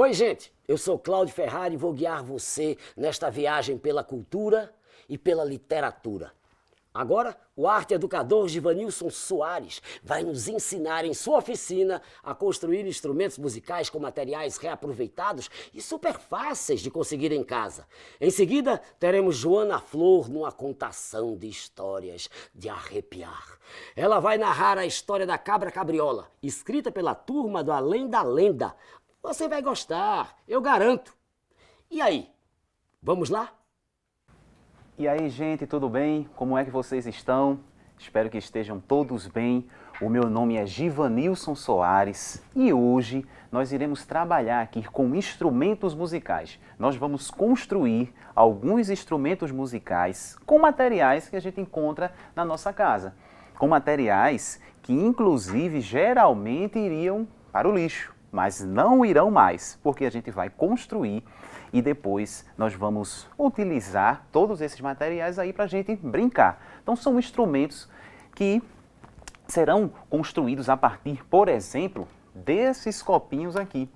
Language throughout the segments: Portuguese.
Oi, gente, eu sou Cláudio Ferrari e vou guiar você nesta viagem pela cultura e pela literatura. Agora, o arte educador Givanilson Soares vai nos ensinar em sua oficina a construir instrumentos musicais com materiais reaproveitados e super fáceis de conseguir em casa. Em seguida, teremos Joana Flor numa contação de histórias de arrepiar. Ela vai narrar a história da Cabra Cabriola, escrita pela turma do Além da Lenda. Você vai gostar, eu garanto. E aí, vamos lá? E aí, gente, tudo bem? Como é que vocês estão? Espero que estejam todos bem. O meu nome é Givanilson Soares e hoje nós iremos trabalhar aqui com instrumentos musicais. Nós vamos construir alguns instrumentos musicais com materiais que a gente encontra na nossa casa. Com materiais que, inclusive, geralmente iriam para o lixo, mas não irão mais, porque a gente vai construir e depois nós vamos utilizar todos esses materiais aí para a gente brincar. Então são instrumentos que serão construídos a partir, por exemplo, desses copinhos aqui.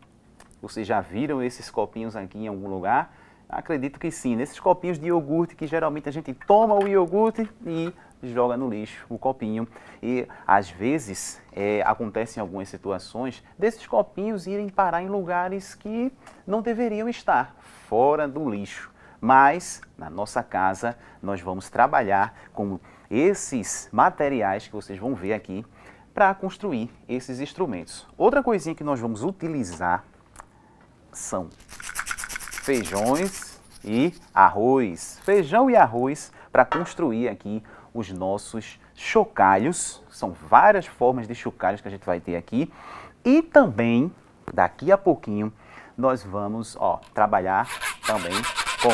Vocês já viram esses copinhos aqui em algum lugar? Acredito que sim, nesses copinhos de iogurte que geralmente a gente toma o iogurte e joga no lixo o copinho. E às vezes acontecem algumas situações desses copinhos irem parar em lugares que não deveriam estar, fora do lixo. Mas na nossa casa nós vamos trabalhar com esses materiais que vocês vão ver aqui para construir esses instrumentos. Outra coisinha que nós vamos utilizar são feijões e arroz. Feijão e arroz para construir aqui os nossos chocalhos. São várias formas de chocalhos que a gente vai ter aqui. E também, daqui a pouquinho, nós vamos trabalhar também com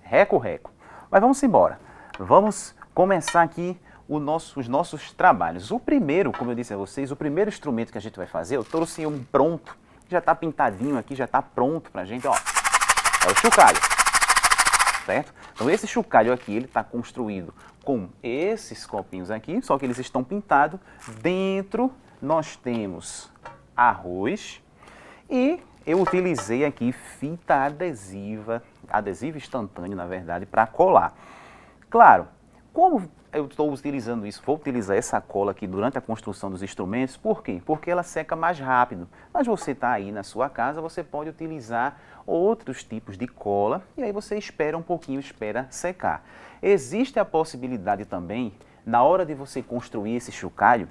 reco-reco. Mas vamos embora. Vamos começar aqui os nossos trabalhos. O primeiro, como eu disse a vocês, o primeiro instrumento que a gente vai fazer, eu trouxe um pronto. Já está pintadinho aqui, já está pronto para a gente, ó. É o chocalho, certo? Então esse chocalho aqui, ele está construído com esses copinhos aqui, só que eles estão pintados. Dentro nós temos arroz e eu utilizei aqui fita adesiva, adesivo instantâneo, na verdade, para colar. Claro, como eu estou utilizando isso, vou utilizar essa cola aqui durante a construção dos instrumentos, por quê? Porque ela seca mais rápido. Mas você está aí na sua casa, você pode utilizar outros tipos de cola e aí você espera um pouquinho, espera secar. Existe a possibilidade também, na hora de você construir esse chocalho,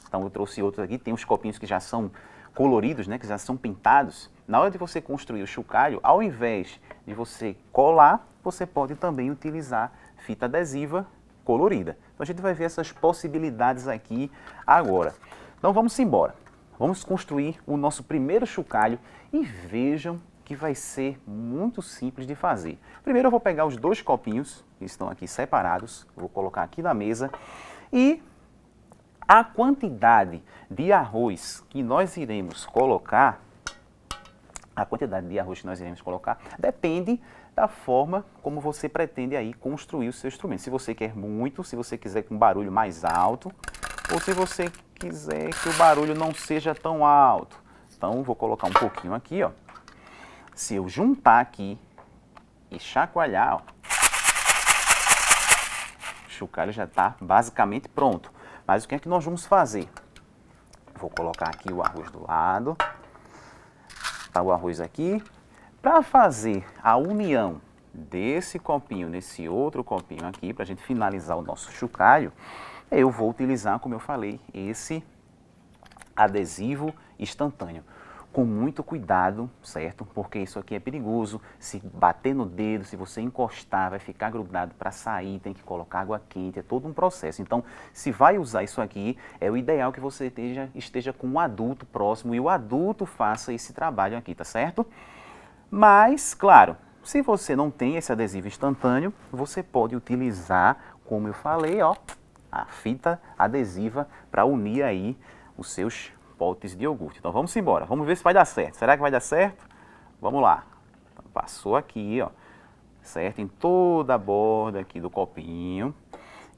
então eu trouxe outros aqui, tem uns copinhos que já são coloridos, né, que já são pintados. Na hora de você construir o chocalho, ao invés de você colar, você pode também utilizar fita adesiva colorida. Então a gente vai ver essas possibilidades aqui agora. Então vamos embora. Vamos construir o nosso primeiro chocalho e vejam que vai ser muito simples de fazer. Primeiro eu vou pegar os dois copinhos que estão aqui separados, vou colocar aqui na mesa e a quantidade de arroz que nós iremos colocar, depende da forma como você pretende aí construir o seu instrumento. Se você quer muito, se você quiser com um barulho mais alto, ou se você quiser que o barulho não seja tão alto. Então, vou colocar um pouquinho aqui, ó. Se eu juntar aqui e chacoalhar, ó, o chocalho já está basicamente pronto. Mas o que é que nós vamos fazer? Vou colocar aqui o arroz do lado. Tá o arroz aqui. Para fazer a união desse copinho nesse outro copinho aqui, para a gente finalizar o nosso chocalho, eu vou utilizar, como eu falei, esse adesivo instantâneo. Com muito cuidado, certo? Porque isso aqui é perigoso. Se bater no dedo, se você encostar, vai ficar grudado para sair, tem que colocar água quente, é todo um processo. Então, se vai usar isso aqui, é o ideal que você esteja com um adulto próximo e o adulto faça esse trabalho aqui, tá certo? Mas, claro, se você não tem esse adesivo instantâneo, você pode utilizar, como eu falei, ó, a fita adesiva para unir aí os seus potes de iogurte. Então vamos embora, vamos ver se vai dar certo. Será que vai dar certo? Vamos lá. Então, passou aqui, ó, certo? Em toda a borda aqui do copinho.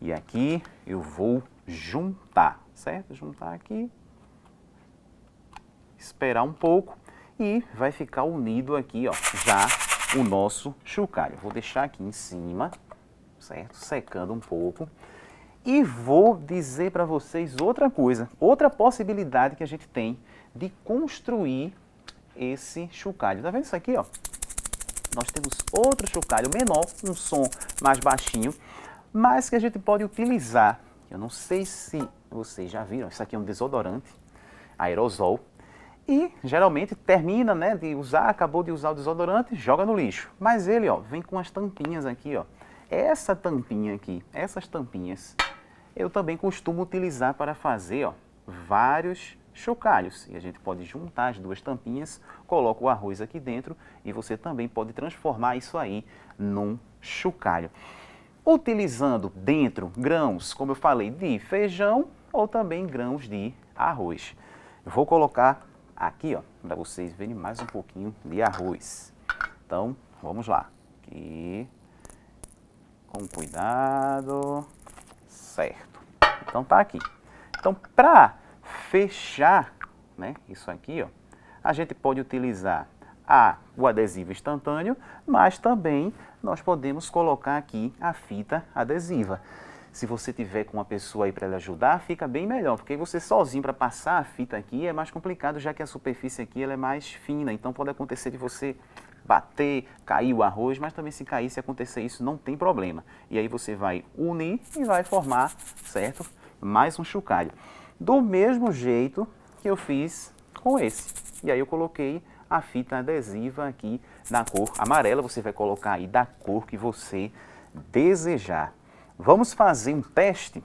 E aqui eu vou juntar, certo? Juntar aqui. Esperar um pouco. e vai ficar unido aqui, ó, já o nosso chocalho. Vou deixar aqui em cima, certo? Secando um pouco. E vou dizer para vocês outra coisa, outra possibilidade que a gente tem de construir esse chocalho. Tá vendo isso aqui, ó? Nós temos outro chocalho menor, um som mais baixinho, mas que a gente pode utilizar. Eu não sei se vocês já viram, isso aqui é um desodorante, aerosol. E geralmente termina, né, de usar, acabou de usar o desodorante, joga no lixo. Mas ele, ó, vem com as tampinhas aqui, ó. Essa tampinha aqui, essas tampinhas, eu também costumo utilizar para fazer, ó, vários chocalhos. E a gente pode juntar as duas tampinhas, coloca o arroz aqui dentro e você também pode transformar isso aí num chocalho. Utilizando dentro grãos, como eu falei, de feijão ou também grãos de arroz. Eu vou colocar aqui, ó, para vocês verem mais um pouquinho de arroz. Então, vamos lá. Aqui, com cuidado, certo. Então tá aqui. Então, para fechar, né, isso aqui, ó, a gente pode utilizar o adesivo instantâneo, mas também nós podemos colocar aqui a fita adesiva. Se você tiver com uma pessoa aí para lhe ajudar, fica bem melhor, porque você sozinho para passar a fita aqui é mais complicado, já que a superfície aqui ela é mais fina, então pode acontecer de você bater, cair o arroz, mas também se cair, se acontecer isso, não tem problema. E aí você vai unir e vai formar, certo? Mais um chocalho. Do mesmo jeito que eu fiz com esse. E aí eu coloquei a fita adesiva aqui na cor amarela, você vai colocar aí da cor que você desejar. Vamos fazer um teste.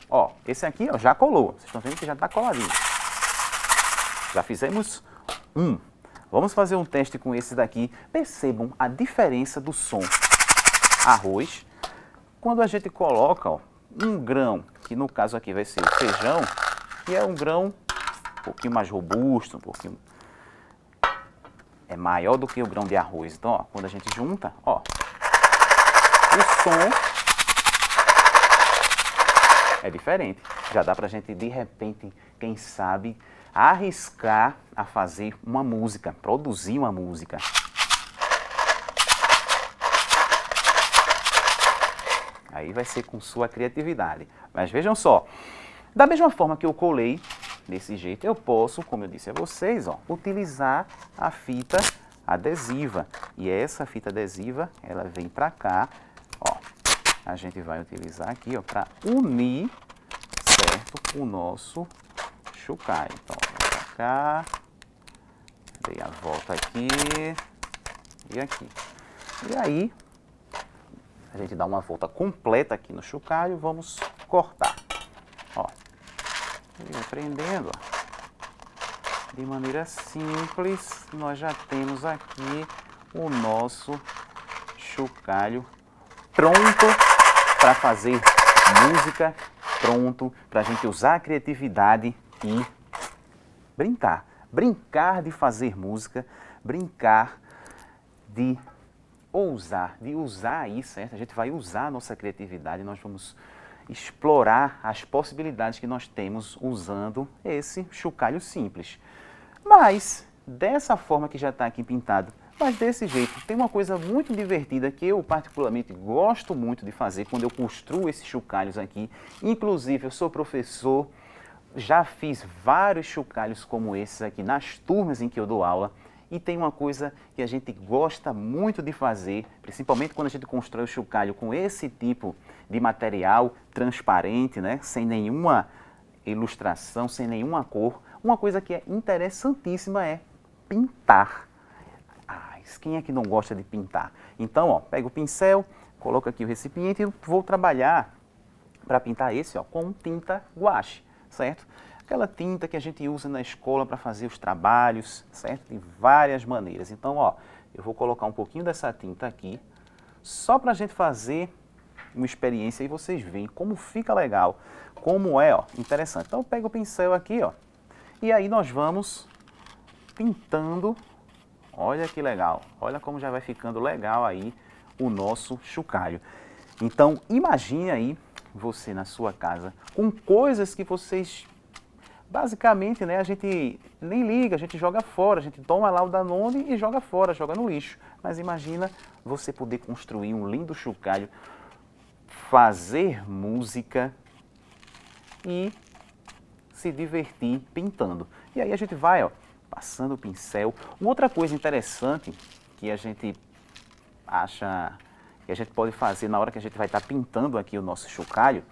Ó, esse aqui, ó, já colou. Vocês estão vendo que já está coladinho. Já fizemos um. Vamos fazer um teste com esse daqui. Percebam a diferença do som. Arroz. Quando a gente coloca, ó, um grão, que no caso aqui vai ser o feijão, que é um grão um pouquinho mais robusto, um pouquinho maior do que o grão de arroz. Então, ó, quando a gente junta, ó, o som é diferente. Já dá pra gente, de repente, quem sabe, arriscar a fazer uma música, produzir uma música. Aí vai ser com sua criatividade. Mas vejam só, da mesma forma que eu colei, desse jeito, eu posso, como eu disse a vocês, ó, utilizar a fita adesiva. E essa fita adesiva, ela vem pra cá, ó. A gente vai utilizar aqui, ó, para unir, certo, o nosso chocalho. Então, vem pra cá, dei a volta aqui e aqui. E aí, a gente dá uma volta completa aqui no chocalho, vamos cortar, ó. E vai prendendo, ó. De maneira simples, nós já temos aqui o nosso chocalho pronto para fazer música, pronto para a gente usar a criatividade e brincar. Brincar de fazer música, brincar de usar aí, certo? A gente vai usar a nossa criatividade, nós vamos explorar as possibilidades que nós temos usando esse chocalho simples. Mas, dessa forma que já está aqui pintado, mas desse jeito, tem uma coisa muito divertida que eu particularmente gosto muito de fazer quando eu construo esses chocalhos aqui. Inclusive, eu sou professor, já fiz vários chocalhos como esses aqui nas turmas em que eu dou aula. E tem uma coisa que a gente gosta muito de fazer, principalmente quando a gente constrói o chocalho com esse tipo de material transparente, né? Sem nenhuma ilustração, sem nenhuma cor. Uma coisa que é interessantíssima é pintar. Quem é que não gosta de pintar? Então, ó, pega o pincel, coloca aqui o recipiente e vou trabalhar para pintar esse, ó, com tinta guache, certo? Aquela tinta que a gente usa na escola para fazer os trabalhos, certo? De várias maneiras. Então, ó, eu vou colocar um pouquinho dessa tinta aqui, só para a gente fazer uma experiência e vocês veem como fica legal, como é, ó, interessante. Então, eu pego o pincel aqui, ó, e aí nós vamos pintando. Olha que legal, olha como já vai ficando legal aí o nosso chocalho. Então, imagine aí você na sua casa com coisas que vocês basicamente, né, a gente nem liga, a gente joga fora, a gente toma lá o Danone e joga fora, joga no lixo. Mas imagina você poder construir um lindo chocalho, fazer música e se divertir pintando. E aí a gente vai, ó, passando o pincel. Uma outra coisa interessante que a gente acha que a gente pode fazer na hora que a gente vai estar pintando aqui o nosso chocalho,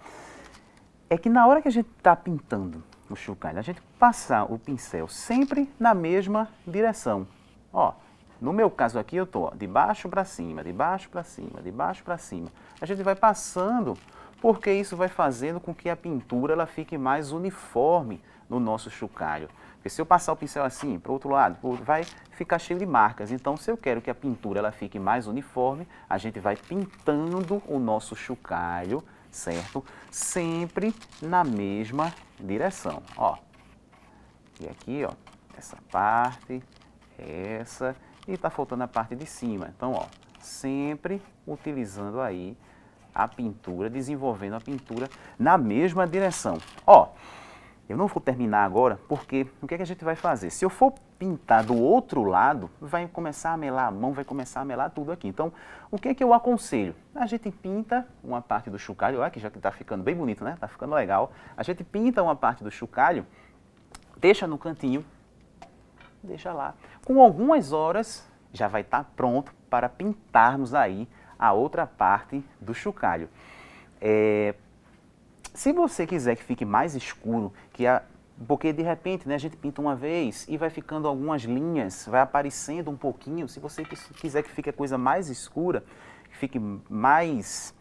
é que na hora que a gente está pintando o chocalho, a gente passar o pincel sempre na mesma direção. Ó, no meu caso aqui eu estou de baixo para cima, de baixo para cima, de baixo para cima. A gente vai passando porque isso vai fazendo com que a pintura ela fique mais uniforme no nosso chocalho. Porque se eu passar o pincel assim, para o outro lado, vai ficar cheio de marcas. Então, se eu quero que a pintura ela fique mais uniforme, a gente vai pintando o nosso chocalho, certo? Sempre na mesma direção, ó. E aqui, ó, essa parte, essa, e tá faltando a parte de cima. Então, ó, sempre utilizando aí a pintura, desenvolvendo a pintura na mesma direção. Ó, eu não vou terminar agora, porque o que é que a gente vai fazer? Se eu for pintar do outro lado, vai começar a melar a mão, vai começar a melar tudo aqui. Então, o que é que eu aconselho? A gente pinta uma parte do chocalho, olha que já que está ficando bem bonito, né? Está ficando legal. A gente pinta uma parte do chocalho, deixa no cantinho, deixa lá. Com algumas horas, já vai estar pronto para pintarmos aí a outra parte do chocalho. Se você quiser que fique mais escuro, porque de repente, né, a gente pinta uma vez e vai ficando algumas linhas, vai aparecendo um pouquinho. Se você quiser que fique a coisa mais escura, que fique mais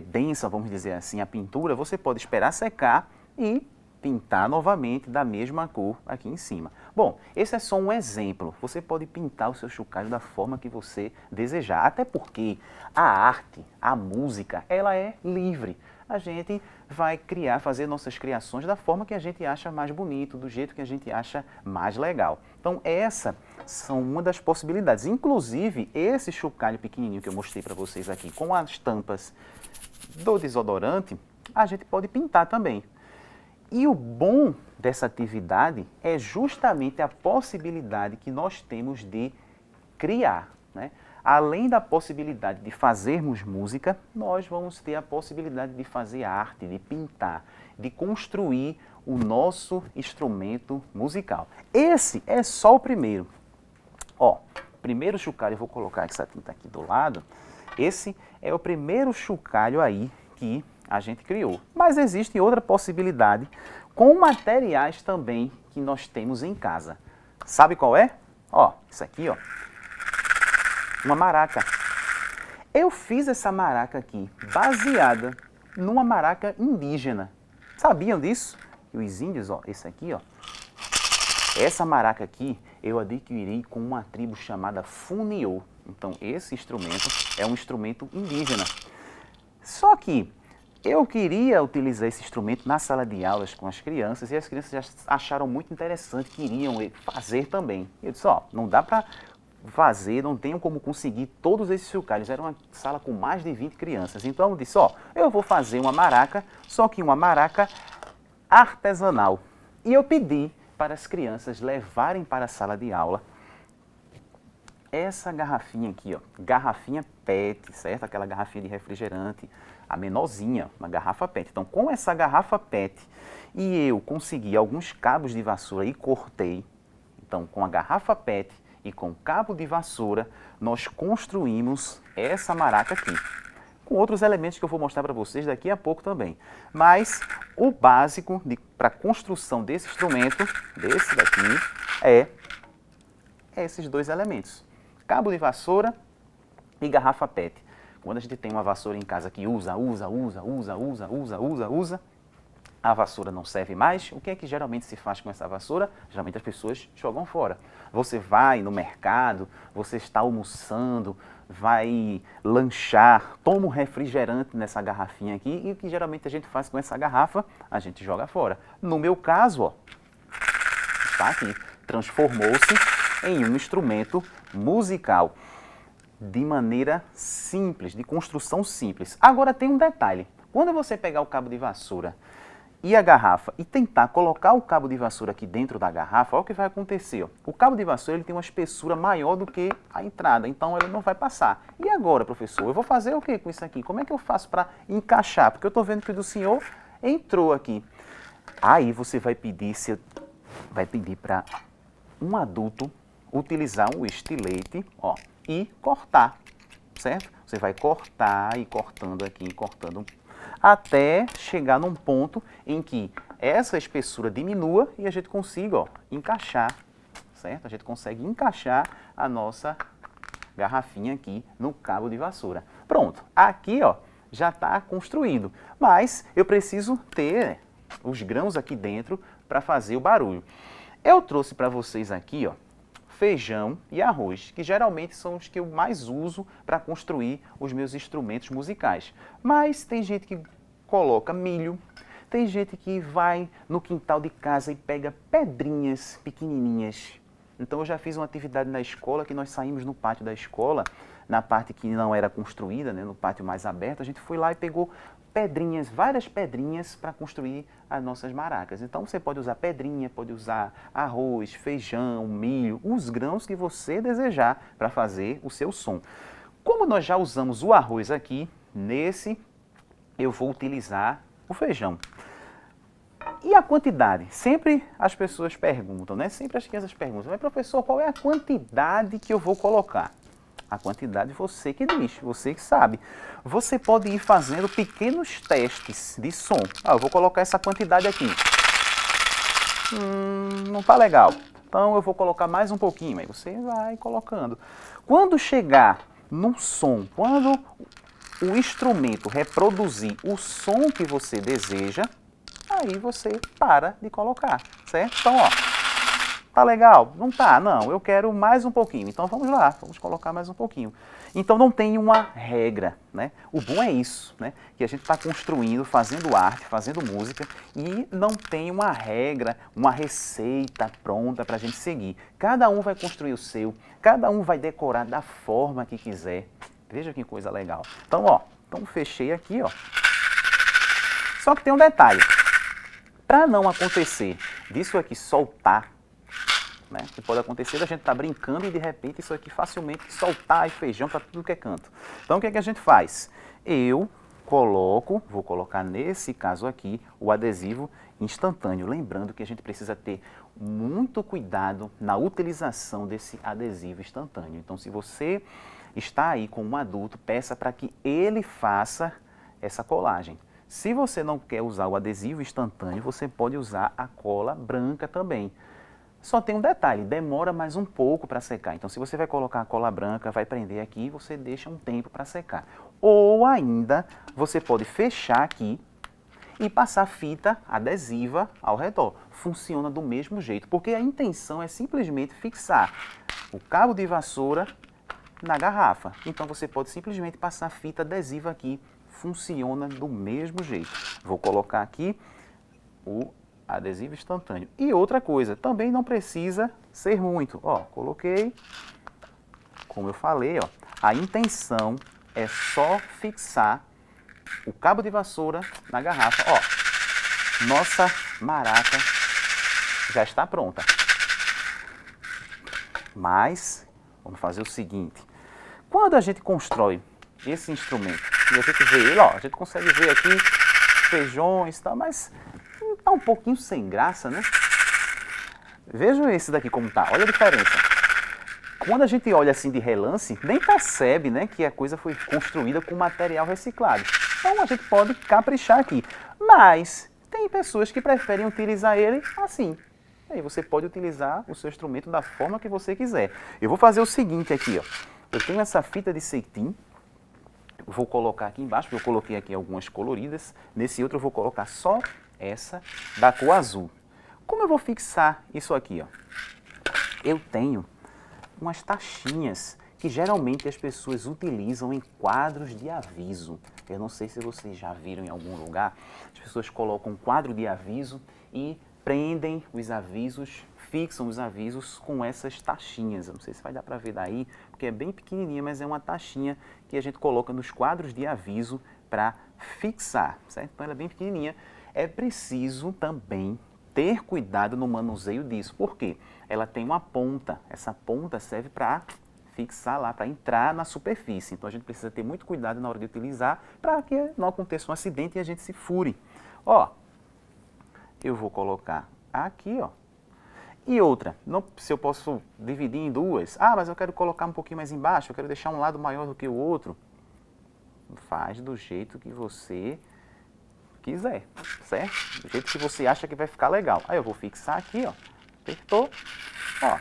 densa, vamos dizer assim, a pintura, você pode esperar secar e pintar novamente da mesma cor aqui em cima. Bom, esse é só um exemplo. Você pode pintar o seu chocalho da forma que você desejar, até porque a arte, a música, ela é livre. A gente vai fazer nossas criações da forma que a gente acha mais bonito, do jeito que a gente acha mais legal. Então, essas são uma das possibilidades. Inclusive, esse chocalho pequenininho que eu mostrei para vocês aqui, com as tampas do desodorante, a gente pode pintar também. E o bom dessa atividade é justamente a possibilidade que nós temos de criar, né? Além da possibilidade de fazermos música, nós vamos ter a possibilidade de fazer arte, de pintar, de construir o nosso instrumento musical. Esse é só o primeiro. Ó, primeiro chocalho, eu vou colocar essa tinta aqui do lado. Esse é o primeiro chocalho aí que a gente criou. Mas existe outra possibilidade com materiais também que nós temos em casa. Sabe qual é? Ó, isso aqui, ó. Uma maraca. Eu fiz essa maraca aqui baseada numa maraca indígena. Sabiam disso? E os índios, ó, esse aqui, ó. Essa maraca aqui eu adquiri com uma tribo chamada Funiô. Então esse instrumento é um instrumento indígena. Só que eu queria utilizar esse instrumento na sala de aulas com as crianças e as crianças já acharam muito interessante, queriam fazer também. Eu disse, ó, não dá para fazer, não tenho como conseguir todos esses chocalhos. Era uma sala com mais de 20 crianças. Então eu disse, ó, eu vou fazer uma maraca, só que uma maraca artesanal. E eu pedi para as crianças levarem para a sala de aula essa garrafinha aqui, ó, garrafinha PET, certo? Aquela garrafinha de refrigerante, a menorzinha, uma garrafa PET. Então, com essa garrafa PET, e eu consegui alguns cabos de vassoura e cortei. Então, com a garrafa PET e com o cabo de vassoura, nós construímos essa maraca aqui. Com outros elementos que eu vou mostrar para vocês daqui a pouco também. Mas o básico para a construção desse instrumento, desse daqui, é esses dois elementos. Cabo de vassoura e garrafa PET. Quando a gente tem uma vassoura em casa que usa, a vassoura não serve mais, o que é que geralmente se faz com essa vassoura? Geralmente as pessoas jogam fora. Você vai no mercado, você está almoçando, vai lanchar, toma um refrigerante nessa garrafinha aqui e o que geralmente a gente faz com essa garrafa, a gente joga fora. No meu caso, ó, está aqui, transformou-se em um instrumento musical de maneira simples, de construção simples. Agora tem um detalhe, quando você pegar o cabo de vassoura e a garrafa e tentar colocar o cabo de vassoura aqui dentro da garrafa, olha o que vai acontecer. Ó. O cabo de vassoura ele tem uma espessura maior do que a entrada, então ele não vai passar. E agora, professor, eu vou fazer o que com isso aqui? Como é que eu faço para encaixar? Porque eu estou vendo que o do senhor entrou aqui. Aí você vai pedir para um adulto utilizar um estilete, ó, e cortar, certo? Você vai cortar e cortando aqui, cortando até chegar num ponto em que essa espessura diminua e a gente consiga, ó, encaixar, certo? A gente consegue encaixar a nossa garrafinha aqui no cabo de vassoura. Pronto, aqui, ó, já está construído, mas eu preciso ter os grãos aqui dentro para fazer o barulho. Eu trouxe para vocês aqui, ó, feijão e arroz, que geralmente são os que eu mais uso para construir os meus instrumentos musicais. Mas tem gente que coloca milho, tem gente que vai no quintal de casa e pega pedrinhas pequenininhas. Então eu já fiz uma atividade na escola, que nós saímos no pátio da escola, na parte que não era construída, né, no pátio mais aberto, a gente foi lá e pegou pedrinhas, várias pedrinhas para construir as nossas maracas. Então você pode usar pedrinha, pode usar arroz, feijão, milho, os grãos que você desejar para fazer o seu som. Como nós já usamos o arroz aqui, nesse eu vou utilizar o feijão. E a quantidade? Sempre as pessoas perguntam, né? Sempre as crianças perguntam, mas professor, qual é a quantidade que eu vou colocar? A quantidade você que diz, você que sabe. Você pode ir fazendo pequenos testes de som. Eu vou colocar essa quantidade aqui. Não está legal. Então eu vou colocar mais um pouquinho. Aí você vai colocando. Quando chegar num som, quando o instrumento reproduzir o som que você deseja, aí você para de colocar, certo? Então, ó. Tá legal? Não tá? Não, eu quero mais um pouquinho. Então vamos lá, vamos colocar mais um pouquinho. Então não tem uma regra, né? O bom é isso, né? Que a gente está construindo, fazendo arte, fazendo música e não tem uma regra, uma receita pronta para a gente seguir. Cada um vai construir o seu, cada um vai decorar da forma que quiser. Veja que coisa legal. Então, ó, então fechei aqui, ó. Só que tem um detalhe. Para não acontecer disso aqui soltar, né? Que pode acontecer da gente estar brincando e de repente isso aqui facilmente soltar e feijão para tudo que é canto. Então o que é que a gente faz? Eu vou colocar nesse caso aqui o adesivo instantâneo. Lembrando que a gente precisa ter muito cuidado na utilização desse adesivo instantâneo. Então se você está aí com um adulto, peça para que ele faça essa colagem. Se você não quer usar o adesivo instantâneo, você pode usar a cola branca também. Só tem um detalhe, demora mais um pouco para secar. Então, se você vai colocar a cola branca, vai prender aqui, você deixa um tempo para secar. Ou ainda, você pode fechar aqui e passar fita adesiva ao redor. Funciona do mesmo jeito, porque a intenção é simplesmente fixar o cabo de vassoura na garrafa. Então, você pode simplesmente passar fita adesiva aqui. Funciona do mesmo jeito. Vou colocar aqui o adesivo instantâneo. E outra coisa, também não precisa ser muito. Ó, coloquei, como eu falei, ó, a intenção é só fixar o cabo de vassoura na garrafa. Ó, nossa maraca já está pronta. Mas, vamos fazer o seguinte, quando a gente constrói esse instrumento, e a gente vê ele, ó, a gente consegue ver aqui feijões e tal, mas tá um pouquinho sem graça, né? Vejam esse daqui como tá, olha a diferença. Quando a gente olha assim de relance, nem percebe, né, que a coisa foi construída com material reciclado. Então a gente pode caprichar aqui. Mas tem pessoas que preferem utilizar ele assim. Aí você pode utilizar o seu instrumento da forma que você quiser. Eu vou fazer o seguinte aqui, ó. Eu tenho essa fita de cetim. Vou colocar aqui embaixo, porque eu coloquei aqui algumas coloridas. Nesse outro eu vou colocar só essa da cor azul. Como eu vou fixar isso aqui, ó? Eu tenho umas taxinhas que geralmente as pessoas utilizam em quadros de aviso. Eu não sei se vocês já viram em algum lugar. As pessoas colocam um quadro de aviso e prendem os avisos, fixam os avisos com essas taxinhas. Eu não sei se vai dar para ver daí, porque é bem pequenininha, mas é uma taxinha que a gente coloca nos quadros de aviso para fixar, certo? Então ela é bem pequenininha. é preciso também ter cuidado no manuseio disso. Por quê? Ela tem uma ponta. Essa ponta serve para fixar lá, para entrar na superfície. Então a gente precisa ter muito cuidado na hora de utilizar para que não aconteça um acidente e a gente se fure. Ó, eu vou colocar aqui, ó. E outra, não, se eu posso dividir em duas. Ah, mas eu quero colocar um pouquinho mais embaixo, eu quero deixar um lado maior do que o outro. Faz do jeito que você quiser, certo? Do jeito que você acha que vai ficar legal. Aí eu vou fixar aqui, ó. Apertou, ó.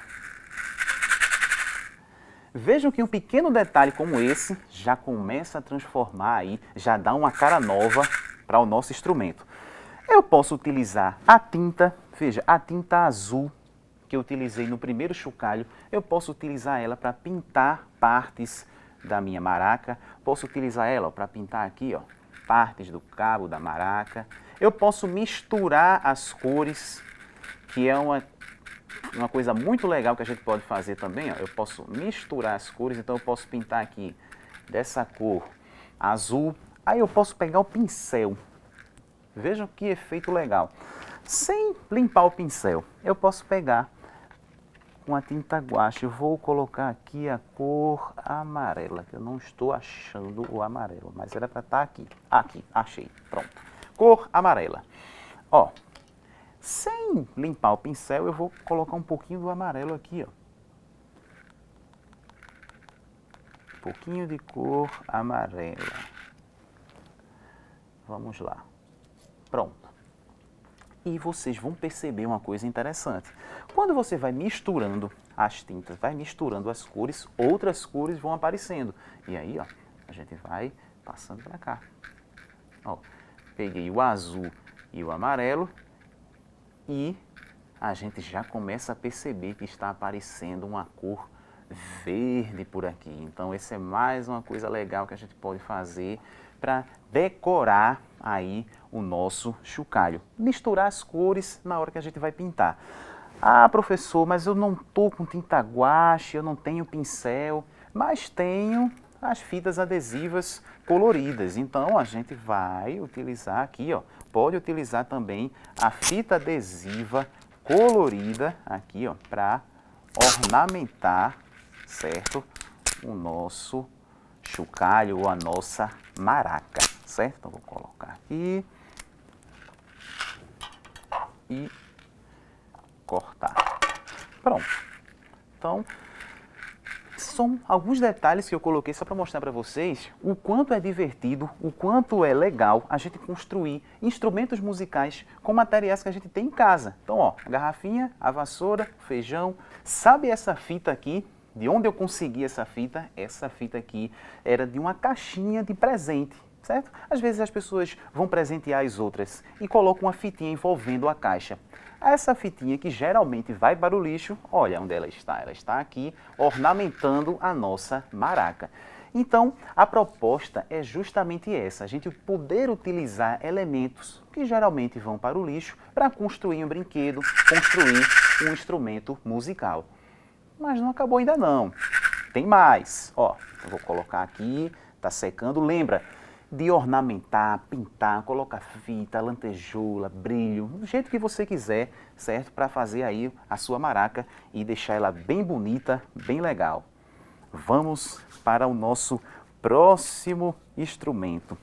Vejam que um pequeno detalhe como esse já começa a transformar aí, já dá uma cara nova para o nosso instrumento. Eu posso utilizar a tinta, veja, a tinta azul que eu utilizei no primeiro chocalho, eu posso utilizar ela para pintar partes da minha maraca, posso utilizar ela para pintar aqui, ó, partes do cabo da maraca. Eu posso misturar as cores, que é uma coisa muito legal que a gente pode fazer também, ó. Eu posso misturar as cores, então eu posso pintar aqui dessa cor azul, aí eu posso pegar o pincel. Vejam que efeito legal. Sem limpar o pincel, eu posso pegar com a tinta guache, eu vou colocar aqui a cor amarela, que eu não estou achando o amarelo, mas era para estar aqui. Aqui, achei, pronto. Cor amarela. Ó, sem limpar o pincel, eu vou colocar um pouquinho do amarelo aqui, ó. Um pouquinho de cor amarela. Vamos lá. Pronto. E vocês vão perceber uma coisa interessante. Quando você vai misturando as tintas, vai misturando as cores, outras cores vão aparecendo. E aí, ó, a gente vai passando para cá. Ó, peguei o azul e o amarelo e a gente já começa a perceber que está aparecendo uma cor verde por aqui. Então, essa é mais uma coisa legal que a gente pode fazer para decorar aí o nosso chocalho. Misturar as cores na hora que a gente vai pintar. Ah, professor, mas eu não estou com tinta guache, eu não tenho pincel, mas tenho as fitas adesivas coloridas. Então, a gente vai utilizar aqui, ó, pode utilizar também a fita adesiva colorida aqui, ó, para ornamentar, certo, o nosso chocalho ou a nossa maraca, certo? Então, vou colocar aqui e cortar. Pronto. Então, são alguns detalhes que eu coloquei só para mostrar para vocês o quanto é divertido, o quanto é legal a gente construir instrumentos musicais com materiais que a gente tem em casa. Então, ó, a garrafinha, a vassoura, o feijão. Sabe essa fita aqui? De onde eu consegui essa fita? Essa fita aqui era de uma caixinha de presente, certo? Às vezes as pessoas vão presentear as outras e colocam uma fitinha envolvendo a caixa. Essa fitinha que geralmente vai para o lixo, olha onde ela está aqui ornamentando a nossa maraca. Então, a proposta é justamente essa, a gente poder utilizar elementos que geralmente vão para o lixo para construir um brinquedo, construir um instrumento musical. Mas não acabou ainda não, tem mais. Ó, eu vou colocar aqui, está secando, lembra de ornamentar, pintar, colocar fita, lantejoula, brilho, do jeito que você quiser, certo? Para fazer aí a sua maraca e deixar ela bem bonita, bem legal. Vamos para o nosso próximo instrumento.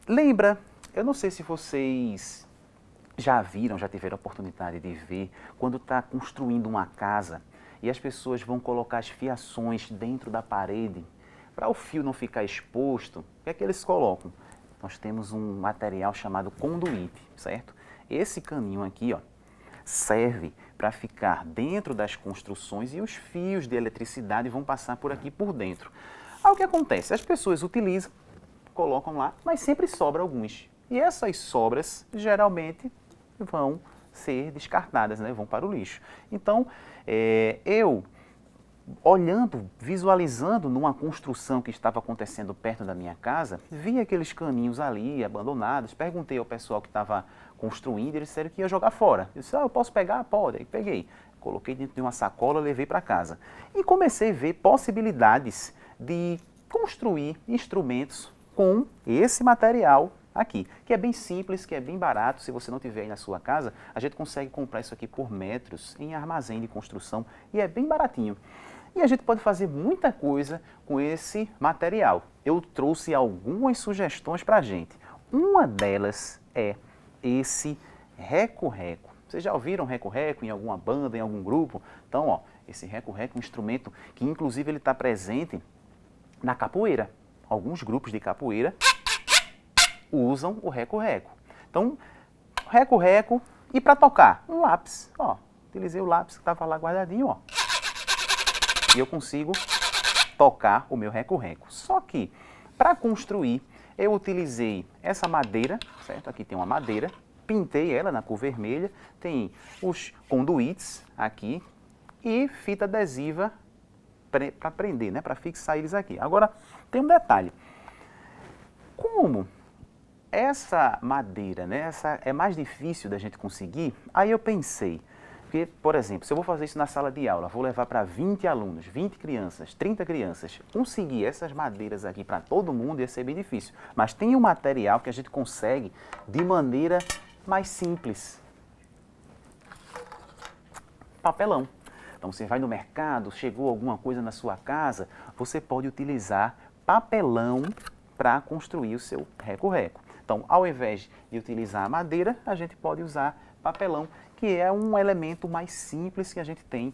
Lembra, eu não sei se vocês já viram, já tiveram a oportunidade de ver, quando está construindo uma casa e as pessoas vão colocar as fiações dentro da parede, para o fio não ficar exposto, o que é que eles colocam? Nós temos um material chamado conduíte, certo? Esse caninho aqui, ó, serve para ficar dentro das construções e os fios de eletricidade vão passar por aqui por dentro. Aí o que acontece? As pessoas utilizam, colocam lá, mas sempre sobra alguns. E essas sobras geralmente vão ser descartadas, né? Vão para o lixo. Então, olhando, visualizando numa construção que estava acontecendo perto da minha casa, vi aqueles caninhos ali abandonados, perguntei ao pessoal que estava construindo, eles disseram que ia jogar fora. Eu disse, eu posso pegar? Pode. Aí peguei, coloquei dentro de uma sacola, levei para casa. E comecei a ver possibilidades de construir instrumentos com esse material aqui, que é bem simples, que é bem barato. Se você não tiver aí na sua casa, a gente consegue comprar isso aqui por metros em armazém de construção e é bem baratinho. E a gente pode fazer muita coisa com esse material. Eu trouxe algumas sugestões para a gente. Uma delas é esse reco-reco. Vocês já ouviram reco-reco em alguma banda, em algum grupo? Então, ó, esse reco-reco é um instrumento que inclusive ele está presente na capoeira. Alguns grupos de capoeira usam o reco-reco. Então, reco-reco e para tocar, um lápis. Ó, utilizei o lápis que estava lá guardadinho, ó. E eu consigo tocar o meu reco-reco. Só que, para construir, eu utilizei essa madeira, certo? Aqui tem uma madeira, pintei ela na cor vermelha, tem os conduítes aqui e fita adesiva para prender, né? Para fixar eles aqui. Agora, tem um detalhe. Como essa madeira, né? Essa é mais difícil da gente conseguir, aí eu pensei, que, por exemplo, se eu vou fazer isso na sala de aula, vou levar para 20 alunos, 20 crianças, 30 crianças, conseguir essas madeiras aqui para todo mundo ia ser bem difícil. Mas tem um material que a gente consegue de maneira mais simples. Papelão. Então você vai no mercado, chegou alguma coisa na sua casa, você pode utilizar papelão para construir o seu reco-reco. Então, ao invés de utilizar a madeira, a gente pode usar papelão, que é um elemento mais simples que a gente tem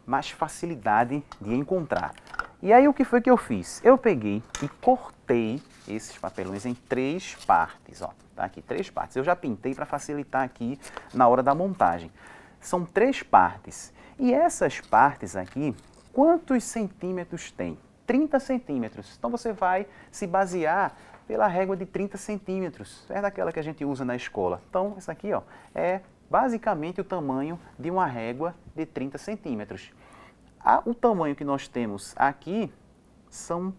mais facilidade de encontrar. E aí o que foi que eu fiz? Eu peguei e cortei esses papelões em 3 partes, ó. Tá aqui 3 partes. Eu já pintei para facilitar aqui na hora da montagem. São 3 partes. E essas partes aqui, quantos centímetros tem? 30 centímetros. Então você vai se basear pela régua de 30 centímetros. É daquela que a gente usa na escola. Então, isso aqui ó, é basicamente o tamanho de uma régua de 30 centímetros. O tamanho que nós temos aqui são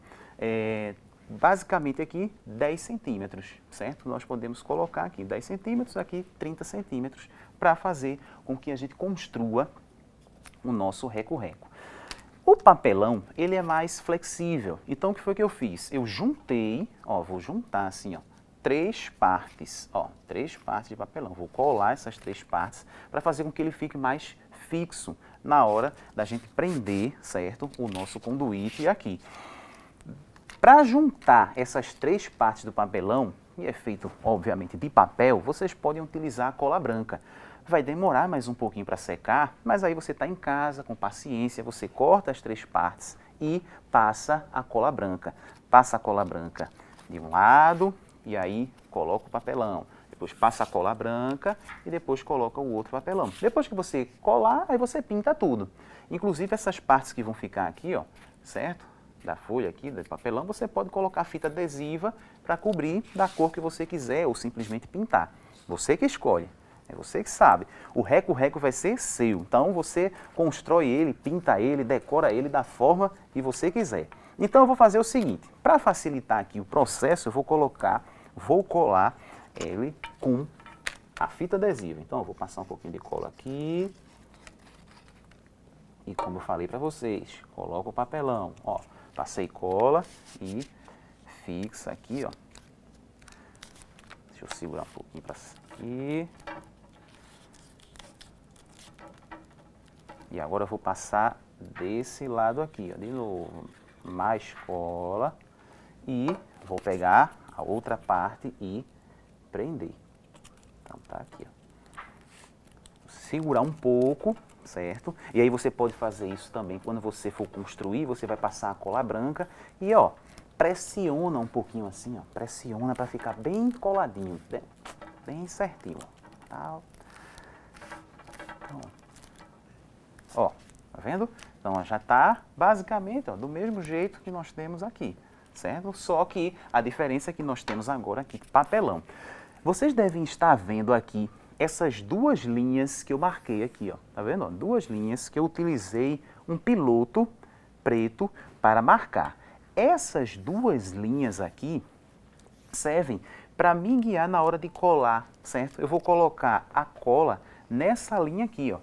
basicamente aqui 10 centímetros, certo? Nós podemos colocar aqui 10 centímetros, aqui 30 centímetros, para fazer com que a gente construa o nosso reco-reco. O papelão, ele é mais flexível. Então, o que foi que eu fiz? Eu juntei, ó, vou juntar assim, ó, 3 partes, ó, 3 partes de papelão. Vou colar essas 3 partes para fazer com que ele fique mais fixo na hora da gente prender, certo? O nosso conduíte aqui. Para juntar essas 3 partes do papelão, e é feito, obviamente, de papel, vocês podem utilizar a cola branca. Vai demorar mais um pouquinho para secar, mas aí você está em casa, com paciência, você corta as 3 partes e passa a cola branca. Passa a cola branca de um lado e aí coloca o papelão. Depois passa a cola branca e depois coloca o outro papelão. Depois que você colar, aí você pinta tudo. Inclusive essas partes que vão ficar aqui, ó, certo? Da folha aqui, do papelão, você pode colocar fita adesiva para cobrir da cor que você quiser ou simplesmente pintar. Você que escolhe. É você que sabe. O reco-reco vai ser seu. Então você constrói ele, pinta ele, decora ele da forma que você quiser. Então eu vou fazer o seguinte. Para facilitar aqui o processo, eu vou colar ele com a fita adesiva. Então eu vou passar um pouquinho de cola aqui. E como eu falei para vocês, coloco o papelão. Ó, passei cola e fixa aqui, ó. Deixa eu segurar um pouquinho para aqui. E agora eu vou passar desse lado aqui, ó, de novo, mais cola e vou pegar a outra parte e prender. Então tá aqui, ó. Segurar um pouco, certo? E aí você pode fazer isso também quando você for construir, você vai passar a cola branca e ó, pressiona um pouquinho assim, ó, pressiona para ficar bem coladinho, bem certinho, ó. Então, ó, tá vendo? Então já está basicamente ó, do mesmo jeito que nós temos aqui, certo? Só que a diferença é que nós temos agora aqui papelão. Vocês devem estar vendo aqui essas 2 linhas que eu marquei aqui, ó. Tá vendo? Ó, 2 linhas que eu utilizei um piloto preto para marcar. Essas 2 linhas aqui servem para me guiar na hora de colar, certo? Eu vou colocar a cola nessa linha aqui, ó.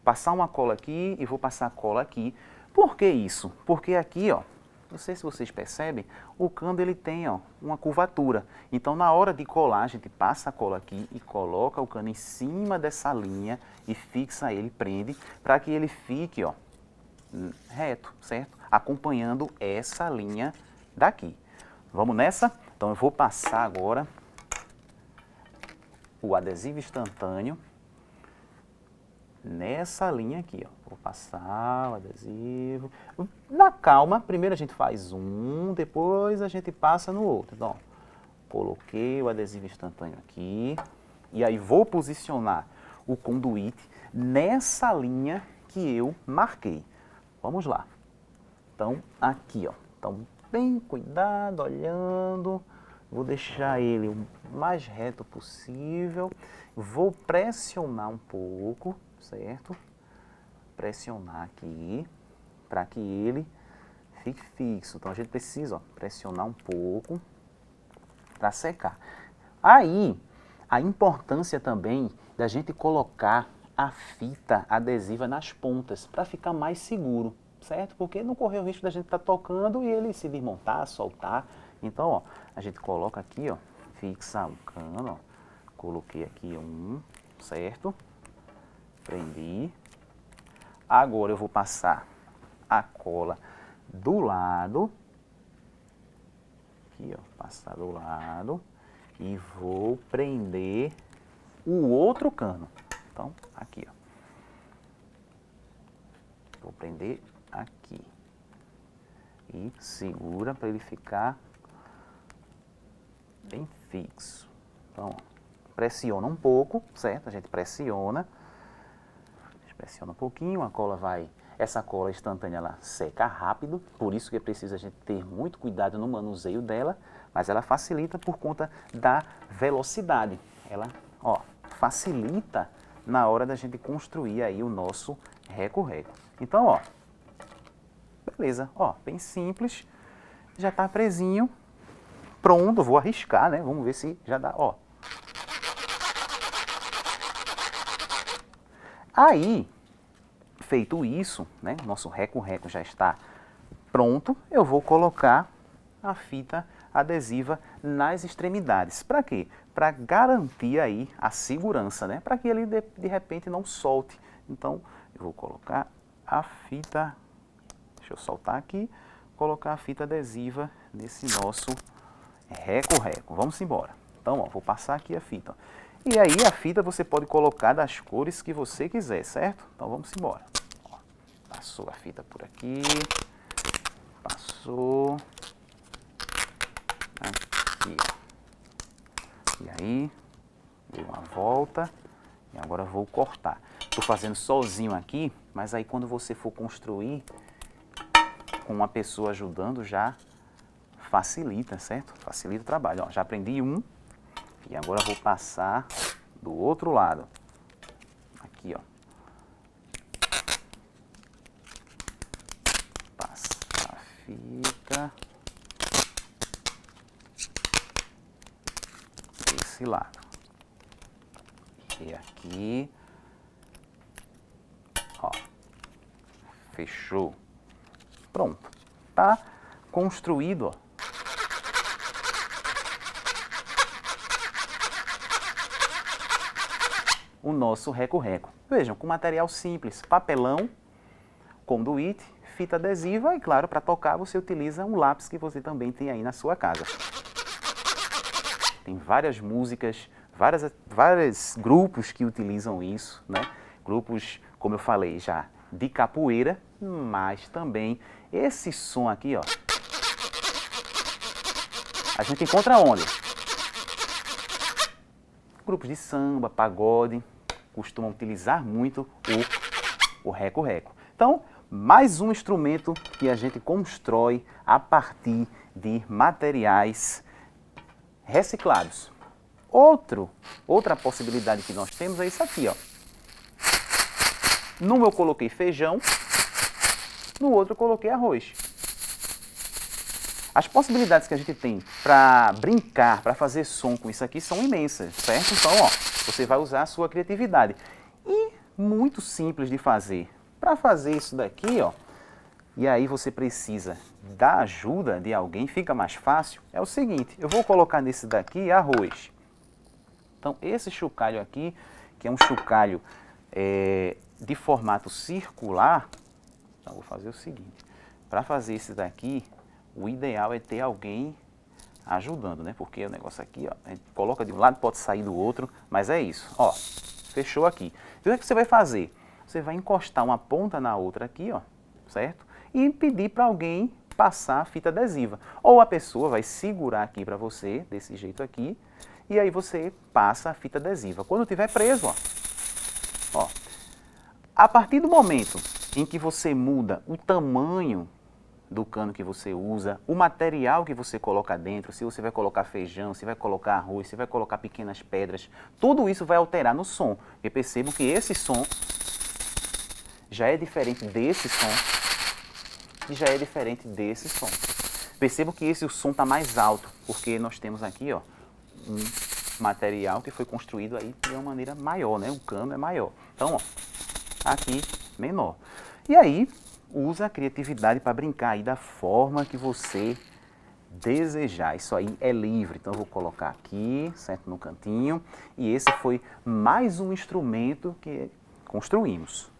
Passar uma cola aqui e vou passar a cola aqui. Por que isso? Porque aqui, ó, não sei se vocês percebem, o cano ele tem ó, uma curvatura. Então, na hora de colar, a gente passa a cola aqui e coloca o cano em cima dessa linha e fixa ele, prende, para que ele fique ó, reto, certo? Acompanhando essa linha daqui. Vamos nessa? Então, eu vou passar agora o adesivo instantâneo nessa linha aqui, ó. Vou passar o adesivo. Na calma, primeiro a gente faz um, depois a gente passa no outro. Então, ó, coloquei o adesivo instantâneo aqui. E aí vou posicionar o conduíte nessa linha que eu marquei. Vamos lá. Então, aqui, ó. Então, bem cuidado, olhando. Vou deixar ele o mais reto possível. Vou pressionar um pouco, certo? Pressionar aqui, para que ele fique fixo. Então, a gente precisa ó, pressionar um pouco para secar. Aí, a importância também da gente colocar a fita adesiva nas pontas, para ficar mais seguro, certo? Porque não correr o risco da gente estar tocando e ele se desmontar, soltar. Então, ó, a gente coloca aqui, ó, fixa o cano, ó. Coloquei aqui um, certo? Prendi. Agora eu vou passar a cola do lado. Aqui, ó, passar do lado. E vou prender o outro cano. Então, aqui, ó. Vou prender aqui. E segura para ele ficar bem fixo. Então, ó, pressiona um pouco, certo? A gente pressiona. Pressiona um pouquinho, a cola vai... Essa cola instantânea, ela seca rápido, por isso que é preciso a gente ter muito cuidado no manuseio dela, mas ela facilita por conta da velocidade. Ela, ó, facilita na hora da gente construir aí o nosso reco-reco. Então, ó, beleza, ó, bem simples, já tá presinho, pronto, vou arriscar, né? Vamos ver se já dá, ó. Aí, feito isso, né, nosso reco-reco já está pronto, eu vou colocar a fita adesiva nas extremidades. Para quê? Para garantir aí a segurança, né? Para que ele de repente não solte. Então, eu vou colocar a fita, deixa eu soltar aqui, colocar a fita adesiva nesse nosso reco-reco. Vamos embora. Então, ó, vou passar aqui a fita, ó. E aí a fita você pode colocar das cores que você quiser, certo? Então vamos embora. Ó, passou a fita por aqui. Passou. Aqui. E aí, dei uma volta. E agora vou cortar. Estou fazendo sozinho aqui, mas aí quando você for construir, com uma pessoa ajudando já facilita, certo? Facilita o trabalho. Ó, já aprendi um. E agora vou passar do outro lado. Aqui, ó. Passa a fita. Desse lado. E aqui. Ó. Fechou. Pronto. Tá construído, ó. O nosso reco-reco. Vejam, com material simples, papelão, conduíte, fita adesiva e, claro, para tocar você utiliza um lápis que você também tem aí na sua casa. Tem várias músicas, vários grupos que utilizam isso, né? Grupos, como eu falei já, de capoeira, mas também esse som aqui, ó, a gente encontra onde? Grupos de samba, pagode, costumam utilizar muito o reco-reco. Então, mais um instrumento que a gente constrói a partir de materiais reciclados. Outra possibilidade que nós temos é isso aqui, ó. Num eu coloquei feijão, no outro eu coloquei arroz. As possibilidades que a gente tem para brincar, para fazer som com isso aqui são imensas, certo? Então, ó, você vai usar a sua criatividade. E muito simples de fazer. Para fazer isso daqui, ó, e aí você precisa da ajuda de alguém, fica mais fácil, é o seguinte, eu vou colocar nesse daqui arroz. Então, esse chocalho aqui, que é um chocalho de formato circular, então vou fazer o seguinte, para fazer esse daqui, o ideal é ter alguém ajudando, né? Porque o negócio aqui, ó, a gente coloca de um lado, pode sair do outro, mas é isso, ó, fechou aqui. Então, o que você vai fazer? Você vai encostar uma ponta na outra aqui, ó, certo? E pedir para alguém passar a fita adesiva. Ou a pessoa vai segurar aqui para você, desse jeito aqui, e aí você passa a fita adesiva. Quando estiver preso, ó, a partir do momento em que você muda o tamanho do cano que você usa, o material que você coloca dentro, se você vai colocar feijão, se vai colocar arroz, se vai colocar pequenas pedras, tudo isso vai alterar no som. E percebam que esse som já é diferente desse som e já é diferente desse som. Percebam que esse o som está mais alto, porque nós temos aqui, ó, um material que foi construído aí de uma maneira maior, né? O cano é maior. Então, ó, aqui menor. E aí, usa a criatividade para brincar aí da forma que você desejar. Isso aí é livre. Então, eu vou colocar aqui, certo, no cantinho. E esse foi mais um instrumento que construímos.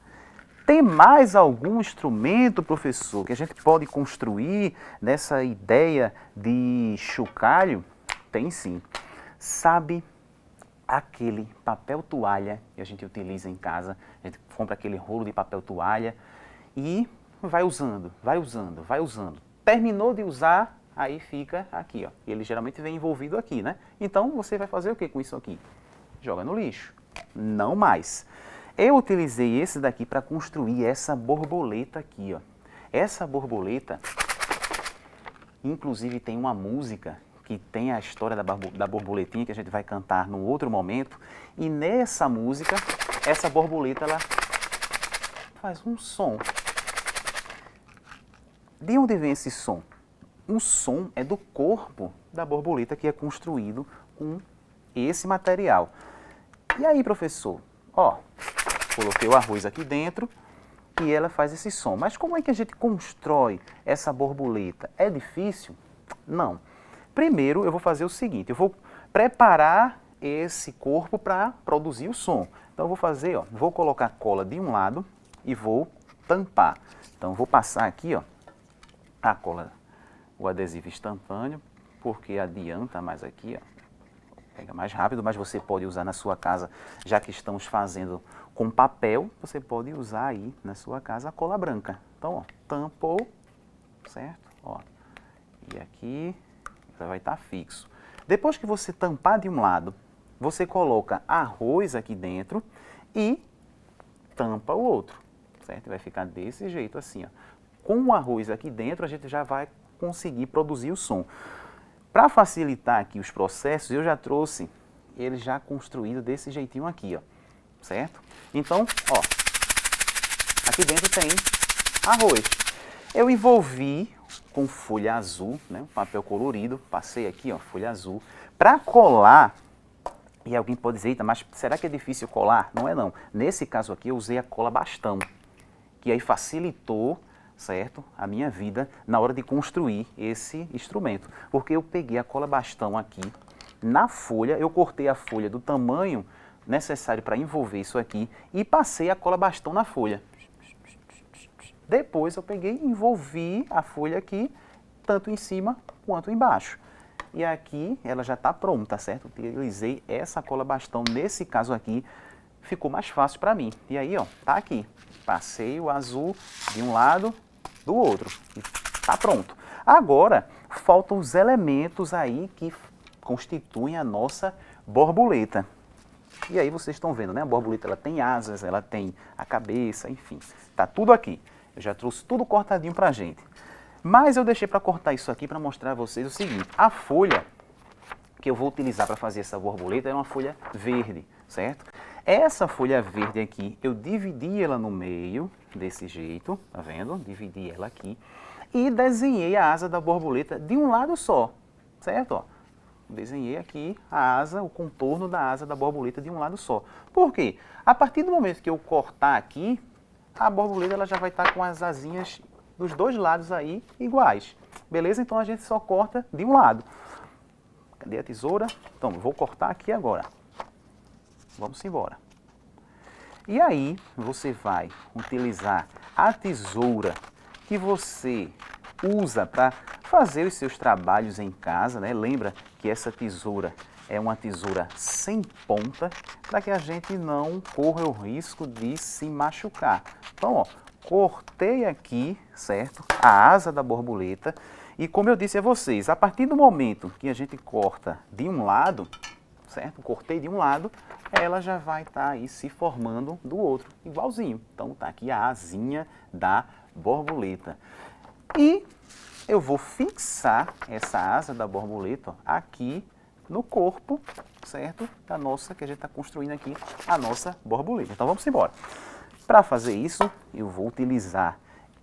Tem mais algum instrumento, professor, que a gente pode construir nessa ideia de chocalho? Tem sim. Sabe aquele papel toalha que a gente utiliza em casa? A gente compra aquele rolo de papel toalha e vai usando, vai usando, vai usando. Terminou de usar, aí fica aqui, ó. Ele geralmente vem envolvido aqui, né? Então, você vai fazer o que com isso aqui? Joga no lixo. Não mais. Eu utilizei esse daqui para construir essa borboleta aqui, ó. Essa borboleta, inclusive tem uma música que tem a história da borboletinha que a gente vai cantar num outro momento. E nessa música, essa borboleta, ela faz um som. De onde vem esse som? O som é do corpo da borboleta que é construído com esse material. E aí, professor, ó, coloquei o arroz aqui dentro e ela faz esse som. Mas como é que a gente constrói essa borboleta? É difícil? Não. Primeiro eu vou fazer o seguinte, eu vou preparar esse corpo para produzir o som. Então eu vou fazer, ó, vou colocar cola de um lado e vou tampar. Então vou passar aqui, ó, a cola, o adesivo instantâneo, porque adianta mais aqui, ó. Pega mais rápido, mas você pode usar na sua casa, já que estamos fazendo com papel, você pode usar aí na sua casa a cola branca. Então, ó, tampou, certo? Ó, e aqui vai estar fixo. Depois que você tampar de um lado, você coloca arroz aqui dentro e tampa o outro, certo? Vai ficar desse jeito assim, ó. Com o arroz aqui dentro, a gente já vai conseguir produzir o som. Para facilitar aqui os processos, eu já trouxe ele já construído desse jeitinho aqui, ó, certo? Então, ó, aqui dentro tem arroz. Eu envolvi com folha azul, né, um papel colorido, passei aqui, ó, folha azul, para colar. E alguém pode dizer, eita, mas será que é difícil colar? Não é não. Nesse caso aqui eu usei a cola bastão, que aí facilitou, certo, a minha vida na hora de construir esse instrumento. Porque eu peguei a cola bastão aqui, na folha, eu cortei a folha do tamanho necessário para envolver isso aqui e passei a cola bastão na folha. Depois eu peguei e envolvi a folha aqui, tanto em cima quanto embaixo. E aqui ela já está pronta, certo? Utilizei essa cola bastão, nesse caso aqui, ficou mais fácil para mim. E aí, ó, tá aqui. Passei o azul de um lado, do outro. E tá pronto. Agora, faltam os elementos aí que constituem a nossa borboleta. E aí vocês estão vendo, né? A borboleta ela tem asas, ela tem a cabeça, enfim. Tá tudo aqui. Eu já trouxe tudo cortadinho pra gente. Mas eu deixei para cortar isso aqui para mostrar a vocês o seguinte. A folha que eu vou utilizar para fazer essa borboleta é uma folha verde, certo? Essa folha verde aqui, eu dividi ela no meio, desse jeito, tá vendo? Dividi ela aqui e desenhei a asa da borboleta de um lado só, certo? Ó, desenhei aqui a asa, o contorno da asa da borboleta de um lado só. Por quê? A partir do momento que eu cortar aqui, a borboleta ela já vai estar com as asinhas dos dois lados aí iguais. Beleza? Então a gente só corta de um lado. Cadê a tesoura? Então, eu vou cortar aqui agora. Vamos embora. E aí, você vai utilizar a tesoura que você usa para fazer os seus trabalhos em casa, né? Lembra que essa tesoura é uma tesoura sem ponta, para que a gente não corra o risco de se machucar. Então, ó, cortei aqui, certo? A asa da borboleta. E como eu disse a vocês, a partir do momento que a gente corta de um lado, certo? Cortei de um lado, ela já vai estar aí se formando do outro, igualzinho. Então tá aqui a asinha da borboleta. E eu vou fixar essa asa da borboleta, ó, aqui no corpo, certo? Da nossa, que a gente está construindo aqui, a nossa borboleta. Então vamos embora. Para fazer isso, eu vou utilizar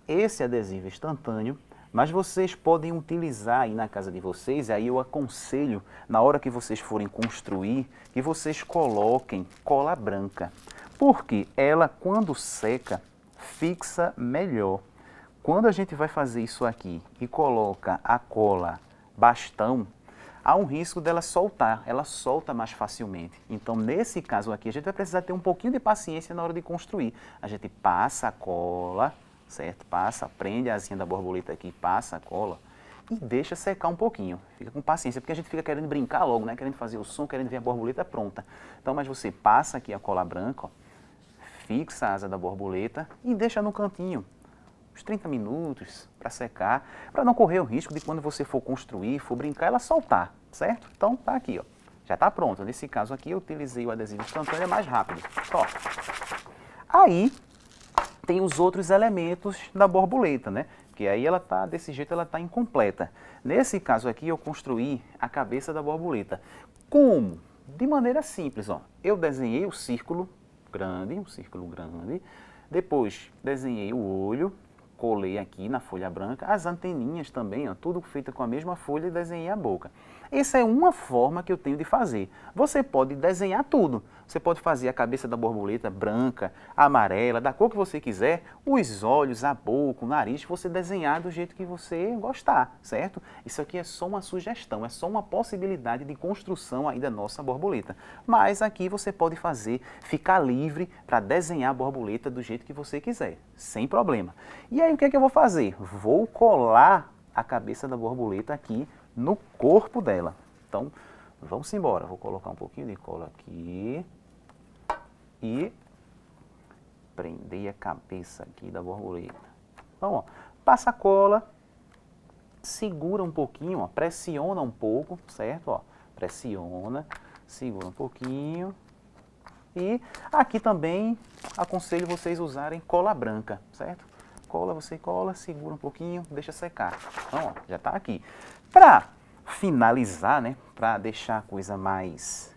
esse adesivo instantâneo, mas vocês podem utilizar aí na casa de vocês, aí eu aconselho, na hora que vocês forem construir, que vocês coloquem cola branca. Porque ela, quando seca, fixa melhor. Quando a gente vai fazer isso aqui e coloca a cola bastão, há um risco dela soltar, ela solta mais facilmente. Então, nesse caso aqui, a gente vai precisar ter um pouquinho de paciência na hora de construir. A gente passa a cola, certo? Passa, prende a asinha da borboleta aqui, passa a cola e deixa secar um pouquinho. Fica com paciência, porque a gente fica querendo brincar logo, né? Querendo fazer o som, querendo ver a borboleta pronta. Então, mas você passa aqui a cola branca, ó, fixa a asa da borboleta e deixa no cantinho uns 30 minutos para secar, para não correr o risco de quando você for construir, for brincar, ela soltar, certo? Então, tá aqui, ó. Já está pronto. Nesse caso aqui, eu utilizei o adesivo instantâneo, é mais rápido. Ó. Aí, tem os outros elementos da borboleta, né? Porque aí ela tá, desse jeito, ela tá incompleta. Nesse caso aqui, eu construí a cabeça da borboleta. Como? De maneira simples, ó. Eu desenhei o círculo grande, depois desenhei o olho, colei aqui na folha branca, as anteninhas também, ó, tudo feito com a mesma folha e desenhei a boca. Essa é uma forma que eu tenho de fazer. Você pode desenhar tudo. Você pode fazer a cabeça da borboleta branca, amarela, da cor que você quiser, os olhos, a boca, o nariz, você desenhar do jeito que você gostar, certo? Isso aqui é só uma sugestão, é só uma possibilidade de construção aí da nossa borboleta. Mas aqui você pode fazer, ficar livre para desenhar a borboleta do jeito que você quiser, sem problema. E aí o que é que eu vou fazer? Vou colar a cabeça da borboleta aqui no corpo dela. Então, vamos embora. Vou colocar um pouquinho de cola aqui e prender a cabeça aqui da borboleta. Então, ó, passa a cola, segura um pouquinho, ó, pressiona um pouco, certo? Ó, pressiona, segura um pouquinho. E aqui também aconselho vocês usarem cola branca, certo? Cola, você cola, segura um pouquinho, deixa secar. Então, ó, já está aqui. Para finalizar, né, para deixar a coisa mais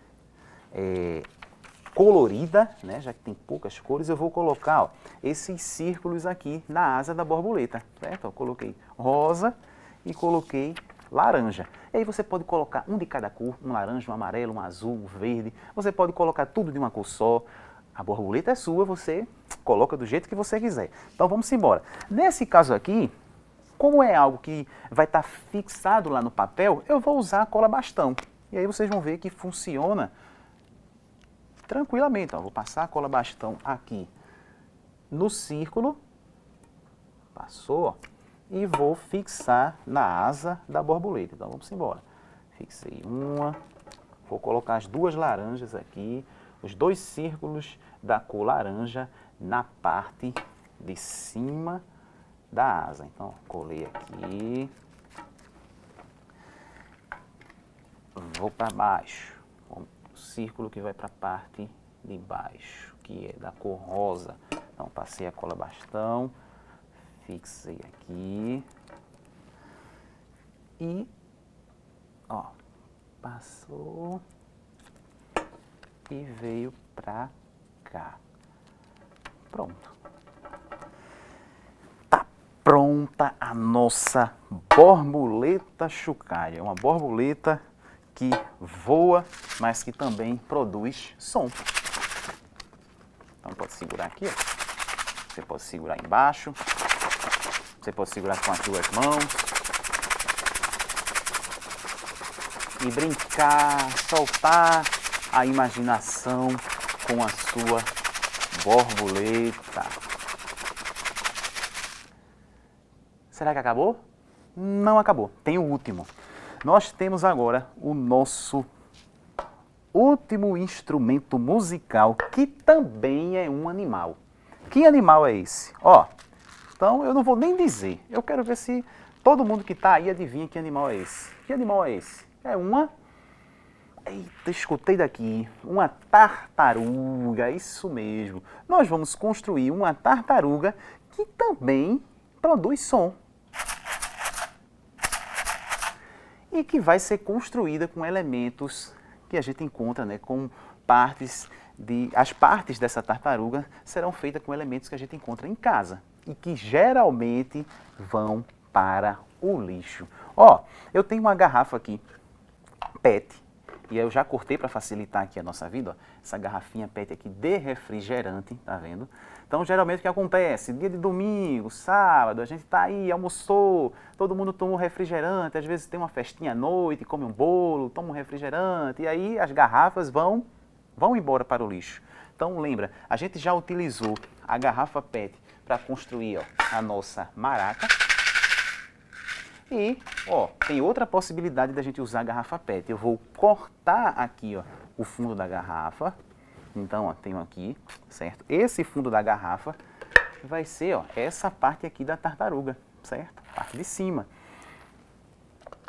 colorida, né, já que tem poucas cores, eu vou colocar, ó, esses círculos aqui na asa da borboleta, certo? Eu coloquei rosa e coloquei laranja. E aí você pode colocar um de cada cor, um laranja, um amarelo, um azul, um verde. Você pode colocar tudo de uma cor só. A borboleta é sua, você coloca do jeito que você quiser. Então vamos embora. Nesse caso aqui, como é algo que vai estar fixado lá no papel, eu vou usar a cola bastão. E aí vocês vão ver que funciona tranquilamente. Ó, vou passar a cola bastão aqui no círculo. Passou, ó, e vou fixar na asa da borboleta. Então vamos embora. Fixei uma. Vou colocar as duas laranjas aqui, os dois círculos da cor laranja na parte de cima da asa. Então, colei aqui, vou para baixo, o círculo que vai para a parte de baixo, que é da cor rosa. Então, passei a cola bastão, fixei aqui e, ó, passou e veio para cá. Pronto. Pronta a nossa borboleta chocalha. Uma borboleta que voa, mas que também produz som. Então pode segurar aqui, ó. Você pode segurar embaixo. Você pode segurar com as duas mãos. E brincar, soltar a imaginação com a sua borboleta. Será que acabou? Não acabou. Tem o último. Nós temos agora o nosso último instrumento musical, que também é um animal. Que animal é esse? Ó, então eu não vou nem dizer. Eu quero ver se todo mundo que está aí adivinha que animal é esse. Que animal é esse? É uma... Eita, escutei daqui. Uma tartaruga, isso mesmo. Nós vamos construir uma tartaruga que também produz som. E que vai ser construída com elementos que a gente encontra, né, com partes as partes dessa tartaruga serão feitas com elementos que a gente encontra em casa e que geralmente vão para o lixo. Ó, eu tenho uma garrafa aqui, PET, e eu já cortei para facilitar aqui a nossa vida, ó, essa garrafinha PET aqui de refrigerante, tá vendo? Então, geralmente o que acontece? Dia de domingo, sábado, a gente tá aí, almoçou, todo mundo toma um refrigerante, às vezes tem uma festinha à noite, come um bolo, toma um refrigerante, e aí as garrafas vão embora para o lixo. Então, lembra, a gente já utilizou a garrafa PET para construir, ó, a nossa maraca. E, ó, tem outra possibilidade da gente usar a garrafa PET. Eu vou cortar aqui, ó, o fundo da garrafa. Então, ó, tenho aqui, certo? Esse fundo da garrafa vai ser, ó, essa parte aqui da tartaruga, certo? A parte de cima.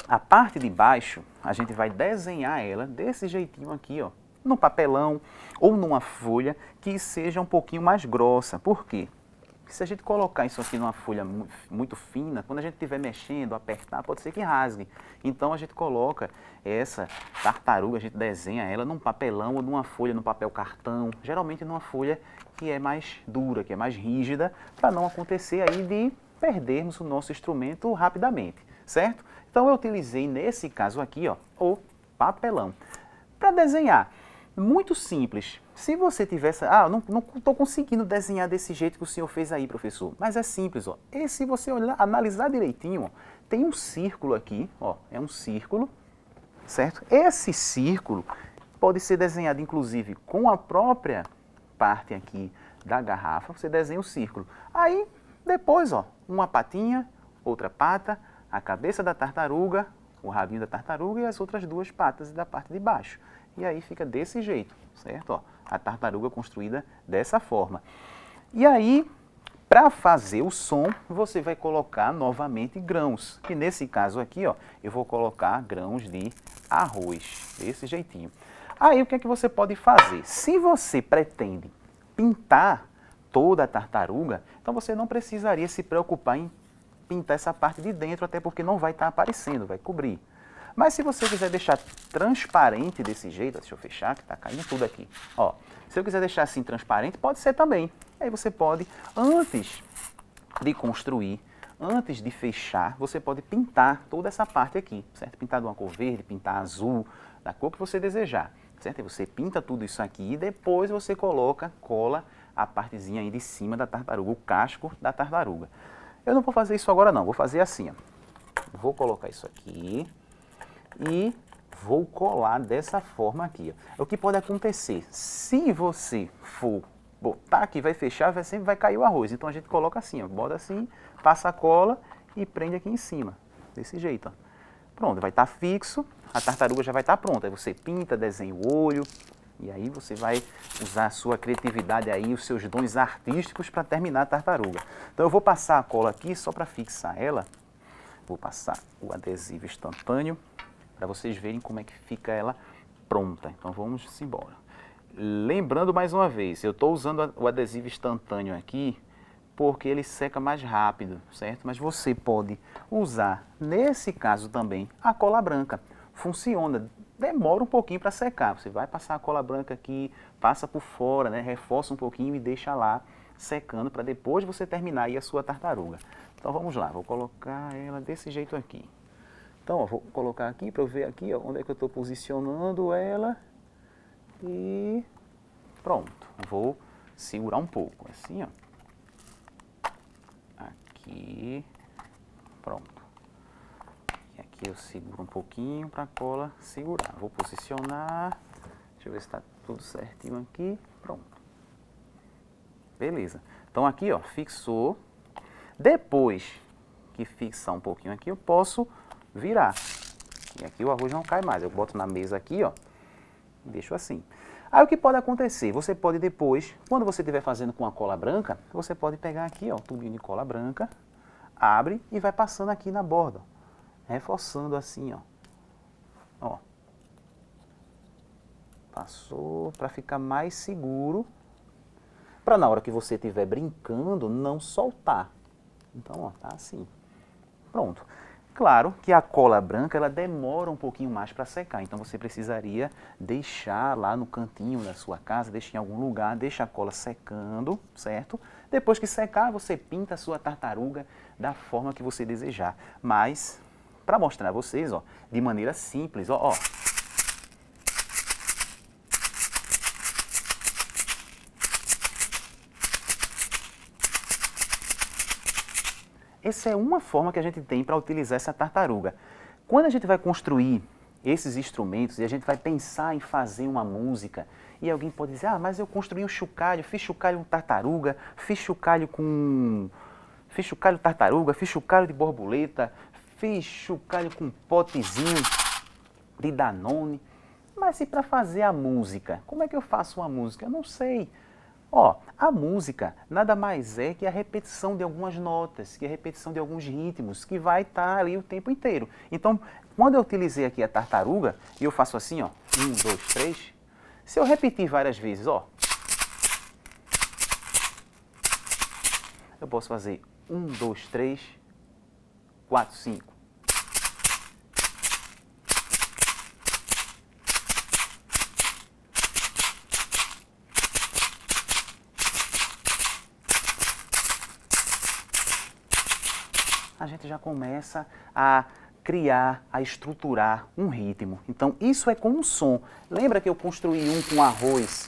A parte de baixo, a gente vai desenhar ela desse jeitinho aqui, ó, num papelão ou numa folha que seja um pouquinho mais grossa. Por quê? Porque se a gente colocar isso aqui numa folha muito fina, quando a gente estiver mexendo, apertar, pode ser que rasgue. Então a gente coloca essa tartaruga, a gente desenha ela num papelão ou numa folha, num papel cartão, geralmente numa folha que é mais dura, que é mais rígida, para não acontecer aí de perdermos o nosso instrumento rapidamente, certo? Então eu utilizei nesse caso aqui, ó, o papelão. Para desenhar, muito simples. Se você tivesse... não estou conseguindo desenhar desse jeito que o senhor fez aí, professor. Mas é simples, ó. E se você olhar, analisar direitinho, ó, tem um círculo aqui, ó. É um círculo, certo? Esse círculo pode ser desenhado, inclusive, com a própria parte aqui da garrafa. Você desenha o círculo. Aí, depois, ó, uma patinha, outra pata, a cabeça da tartaruga, o rabinho da tartaruga e as outras duas patas da parte de baixo. E aí fica desse jeito, certo? Ó, a tartaruga construída dessa forma. E aí, para fazer o som, você vai colocar novamente grãos. E nesse caso aqui, ó, eu vou colocar grãos de arroz, desse jeitinho. Aí o que é que você pode fazer? Se você pretende pintar toda a tartaruga, então você não precisaria se preocupar em pintar essa parte de dentro, até porque não vai estar aparecendo, vai cobrir. Mas se você quiser deixar transparente desse jeito, deixa eu fechar, que está caindo tudo aqui. Ó, se eu quiser deixar assim transparente, pode ser também. Aí você pode, antes de construir, antes de fechar, você pode pintar toda essa parte aqui, certo? Pintar de uma cor verde, pintar azul, da cor que você desejar, certo? Aí você pinta tudo isso aqui e depois você cola a partezinha aí de cima da tartaruga, o casco da tartaruga. Eu não vou fazer isso agora não, vou fazer assim, ó. Vou colocar isso aqui e vou colar dessa forma aqui. Ó. O que pode acontecer, se você for botar aqui, vai fechar, sempre vai cair o arroz. Então a gente coloca assim, ó, bota assim, passa a cola e prende aqui em cima, desse jeito. Ó. Pronto, vai estar fixo, a tartaruga já vai estar pronta. Aí você pinta, desenha o olho e aí você vai usar a sua criatividade aí, os seus dons artísticos para terminar a tartaruga. Então eu vou passar a cola aqui só para fixar ela. Vou passar o adesivo instantâneo para vocês verem como é que fica ela pronta. Então vamos embora. Lembrando mais uma vez, eu estou usando o adesivo instantâneo aqui porque ele seca mais rápido, certo? Mas você pode usar, nesse caso também, a cola branca. Funciona, demora um pouquinho para secar. Você vai passar a cola branca aqui, passa por fora, né? Reforça um pouquinho e deixa lá secando para depois você terminar aí a sua tartaruga. Então vamos lá, vou colocar ela desse jeito aqui. Então, ó, vou colocar aqui para eu ver aqui, ó, onde é que eu estou posicionando ela. E pronto. Vou segurar um pouco, assim, ó. Aqui. Pronto. E aqui eu seguro um pouquinho para a cola segurar. Vou posicionar. Deixa eu ver se está tudo certinho aqui. Pronto. Beleza. Então aqui, ó, fixou. Depois que fixar um pouquinho aqui, eu posso virar. E aqui o arroz não cai mais. Eu boto na mesa aqui, ó, e deixo assim. Aí o que pode acontecer? Você pode depois, quando você estiver fazendo com a cola branca, você pode pegar aqui, ó, um tubinho de cola branca, abre e vai passando aqui na borda, ó, reforçando assim, ó. Ó. Passou para ficar mais seguro, para na hora que você estiver brincando não soltar. Então, ó, tá assim. Pronto. Claro que a cola branca ela demora um pouquinho mais para secar, então você precisaria deixar lá no cantinho da sua casa, deixa em algum lugar, deixa a cola secando, certo? Depois que secar, você pinta a sua tartaruga da forma que você desejar. Mas, para mostrar a vocês, ó, de maneira simples, ó. Essa é uma forma que a gente tem para utilizar essa tartaruga. Quando a gente vai construir esses instrumentos e a gente vai pensar em fazer uma música, e alguém pode dizer, ah, mas eu construí um chocalho, fiz chocalho tartaruga, fiz chocalho tartaruga, fiz chocalho de borboleta, fiz chocalho com potezinho de Danone. Mas e para fazer a música? Como é que eu faço uma música? Eu não sei. Ó, a música nada mais é que a repetição de algumas notas, que a repetição de alguns ritmos, que vai estar ali o tempo inteiro. Então, quando eu utilizei aqui a tartaruga, e eu faço assim, ó, 1, 2, 3, se eu repetir várias vezes, ó, eu posso fazer 1, 2, 3, 4, 5. A gente já começa a criar, a estruturar um ritmo. Então, isso é com um som. Lembra que eu construí um com arroz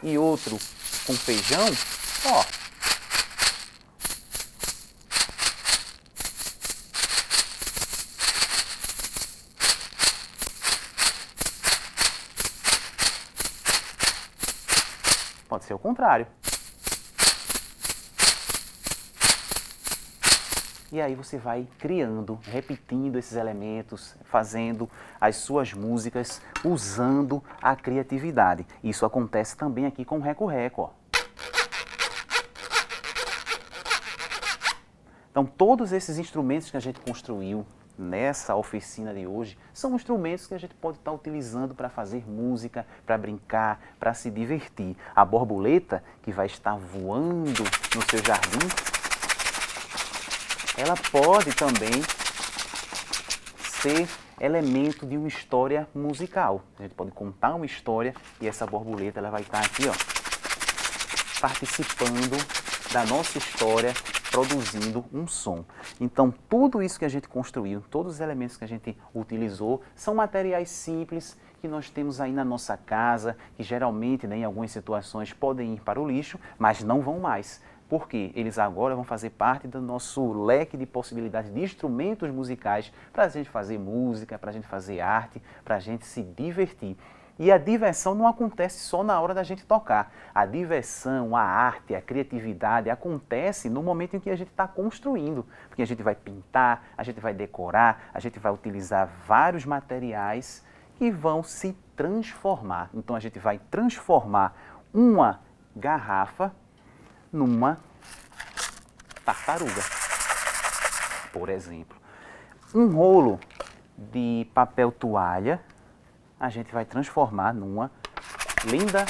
e outro com feijão? Ó. Pode ser o contrário. E aí você vai criando, repetindo esses elementos, fazendo as suas músicas, usando a criatividade. Isso acontece também aqui com o reco-reco, ó. Então, todos esses instrumentos que a gente construiu nessa oficina de hoje são instrumentos que a gente pode estar utilizando para fazer música, para brincar, para se divertir. A borboleta, que vai estar voando no seu jardim, ela pode também ser elemento de uma história musical. A gente pode contar uma história e essa borboleta ela vai estar aqui, ó, participando da nossa história, produzindo um som. Então, tudo isso que a gente construiu, todos os elementos que a gente utilizou, são materiais simples que nós temos aí na nossa casa, que geralmente, né, em algumas situações, podem ir para o lixo, mas não vão mais. Porque eles agora vão fazer parte do nosso leque de possibilidades de instrumentos musicais para a gente fazer música, para a gente fazer arte, para a gente se divertir. E a diversão não acontece só na hora da gente tocar. A diversão, a arte, a criatividade acontece no momento em que a gente está construindo. Porque a gente vai pintar, a gente vai decorar, a gente vai utilizar vários materiais que vão se transformar. Então a gente vai transformar uma garrafa numa tartaruga, por exemplo. Um rolo de papel toalha, a gente vai transformar numa linda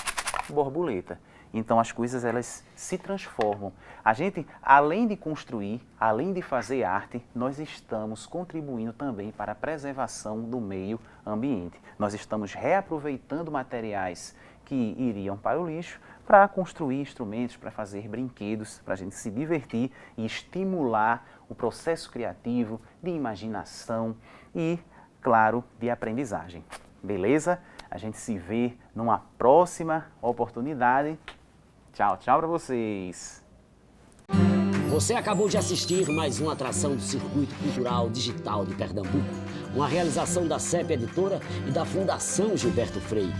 borboleta. Então as coisas elas se transformam. A gente, além de construir, além de fazer arte, nós estamos contribuindo também para a preservação do meio ambiente. Nós estamos reaproveitando materiais que iriam para o lixo para construir instrumentos, para fazer brinquedos, para a gente se divertir e estimular o processo criativo de imaginação e, claro, de aprendizagem. Beleza? A gente se vê numa próxima oportunidade. Tchau, tchau para vocês! Você acabou de assistir mais uma atração do Circuito Cultural Digital de Pernambuco, uma realização da CEP Editora e da Fundação Gilberto Freire.